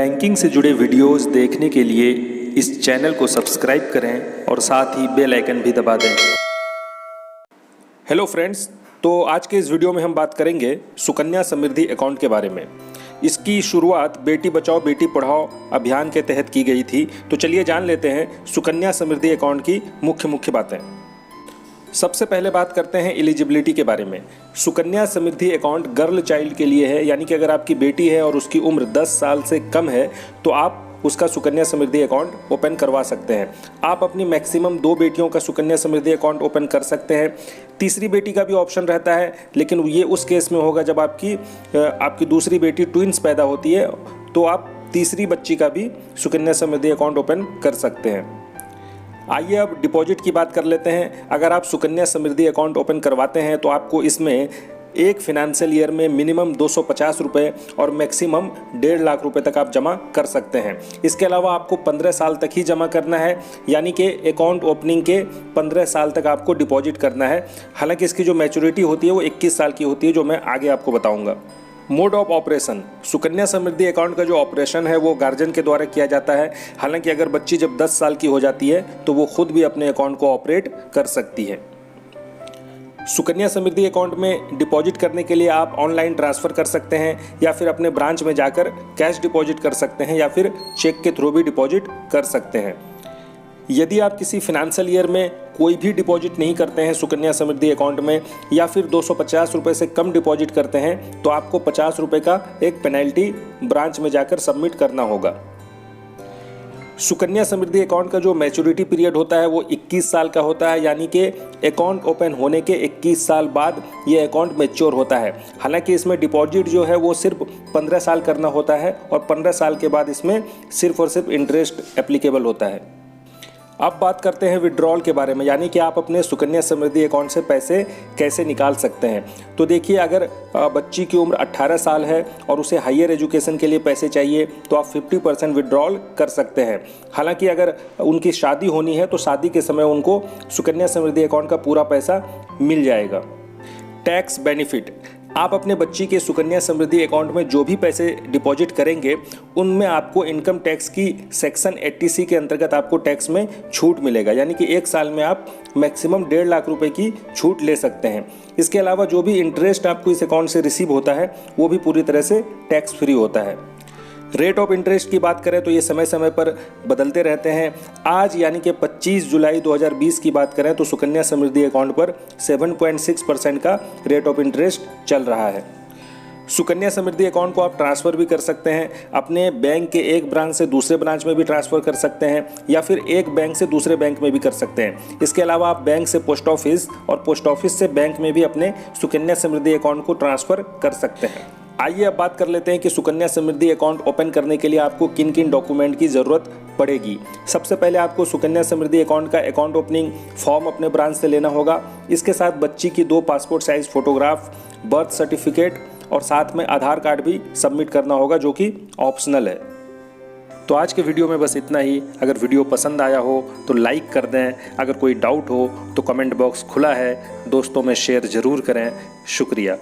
Banking से जुड़े videos देखने के लिए इस चैनल को सब्सक्राइब करें और साथ ही बेल आइकन भी दबा दें। हेलो फ्रेंड्स, तो आज के इस वीडियो में हम बात करेंगे सुकन्या समृद्धि अकाउंट के बारे में। इसकी शुरुआत बेटी बचाओ बेटी पढ़ाओ अभियान के तहत की गई थी। तो चलिए जान लेते हैं सुकन्या समृद्धि अकाउंट की मुख्य बातें। सबसे पहले बात करते हैं एलिजिबिलिटी के बारे में। Sukanya Samriddhi account girl child के लिए है, यानी कि अगर आपकी बेटी है और उसकी उम्र 10 साल से कम है तो आप उसका सुकन्या समृद्धि अकाउंट ओपन करवा सकते हैं। आप अपनी मैक्सिमम 2 बेटियों का सुकन्या समृद्धि अकाउंट ओपन कर सकते हैं। तीसरी बेटी का भी ऑप्शन रहता है, लेकिन ये उस केस में होगा जब आपकी दूसरी बेटी ट्विंस पैदा होती है, तो आप तीसरी बच्ची का भी सुकन्या समृद्धि अकाउंट ओपन कर सकते हैं। आइए अब डिपॉजिट की बात कर लेते हैं। अगर आप सुकन्या समृद्धि अकाउंट ओपन करवाते हैं तो आपको इसमें एक फिनेंशियल ईयर में मिनिमम 250 रुपये और मैक्सिमम 1.5 लाख रुपए तक आप जमा कर सकते हैं। इसके अलावा आपको 15 साल तक ही जमा करना है, यानी कि अकाउंट ओपनिंग के 15 साल तक आपको डिपॉजिट करना है। हालांकि इसकी जो मैच्योरिटी होती है वो 21 साल की होती है, जो मैं आगे आपको बताऊंगा। Mode of operation, Sukanya Samriddhi account का जो ऑपरेशन है वो गार्जियन के द्वारा किया जाता है। हालांकि अगर बच्ची जब 10 साल की हो जाती है तो वो खुद भी अपने अकाउंट को ऑपरेट कर सकती है। सुकन्या समृद्धि अकाउंट में डिपॉजिट करने के लिए आप ऑनलाइन ट्रांसफ़र कर सकते हैं, या फिर अपने ब्रांच में जाकर कैश डिपॉजिट कर सकते हैं, या फिर चेक के थ्रू भी डिपॉजिट कर सकते हैं। यदि आप किसी फिनेंशियल ईयर में कोई भी डिपॉजिट नहीं करते हैं सुकन्या समृद्धि अकाउंट में, या फिर 250 रुपये से कम डिपॉजिट करते हैं, तो आपको 50 रुपये का एक पेनल्टी ब्रांच में जाकर सबमिट करना होगा। सुकन्या समृद्धि अकाउंट का जो मैच्योरिटी पीरियड होता है वो 21 साल का होता है, यानी कि अकाउंट ओपन होने के 21 साल बाद ये अकाउंट मैच्योर होता है। हालांकि इसमें डिपॉजिट जो है वो सिर्फ 15 साल करना होता है, और 15 साल के बाद इसमें सिर्फ और सिर्फ इंटरेस्ट एप्लीकेबल होता है। अब बात करते हैं विड्रॉल के बारे में, यानी कि आप अपने सुकन्या समृद्धि अकाउंट से पैसे कैसे निकाल सकते हैं। तो देखिए, अगर बच्ची की उम्र 18 साल है और उसे हायर एजुकेशन के लिए पैसे चाहिए तो आप 50% विड्रॉल कर सकते हैं। हालांकि अगर उनकी शादी होनी है तो शादी के समय उनको सुकन्या समृद्धि अकाउंट का पूरा पैसा मिल जाएगा। टैक्स बेनिफिट, आप अपने बच्ची के सुकन्या समृद्धि अकाउंट में जो भी पैसे डिपॉजिट करेंगे उनमें आपको इनकम टैक्स की सेक्शन 80C के अंतर्गत आपको टैक्स में छूट मिलेगा, यानी कि 1 साल में आप मैक्सिमम 1.5 लाख रुपए की छूट ले सकते हैं। इसके अलावा जो भी इंटरेस्ट आपको इस अकाउंट से रिसीव होता है वो भी पूरी तरह से टैक्स फ्री होता है। रेट ऑफ इंटरेस्ट की बात करें तो ये समय समय पर बदलते रहते हैं। आज यानी कि 25 जुलाई 2020 की बात करें तो सुकन्या समृद्धि अकाउंट पर 7.6% का रेट ऑफ इंटरेस्ट चल रहा है। सुकन्या समृद्धि अकाउंट को आप ट्रांसफ़र भी कर सकते हैं, अपने बैंक के एक ब्रांच से दूसरे ब्रांच में भी ट्रांसफ़र कर सकते हैं, या फिर एक बैंक से दूसरे बैंक में भी कर सकते हैं। इसके अलावा आप बैंक से पोस्ट ऑफिस और पोस्ट ऑफिस से बैंक में भी अपने सुकन्या समृद्धि अकाउंट को ट्रांसफ़र कर सकते हैं। आइए अब बात कर लेते हैं कि सुकन्या समृद्धि अकाउंट ओपन करने के लिए आपको किन किन डॉक्यूमेंट की ज़रूरत पड़ेगी। सबसे पहले आपको सुकन्या समृद्धि अकाउंट का अकाउंट ओपनिंग फॉर्म अपने ब्रांच से लेना होगा। इसके साथ बच्ची की 2 passport size photograph, birth certificate और साथ में आधार कार्ड भी सबमिट करना होगा, जो कि ऑप्शनल है। तो आज के वीडियो में बस इतना ही। अगर वीडियो पसंद आया हो तो लाइक कर दें। अगर कोई डाउट हो तो कमेंट बॉक्स खुला है, दोस्तों में शेयर ज़रूर करें। शुक्रिया।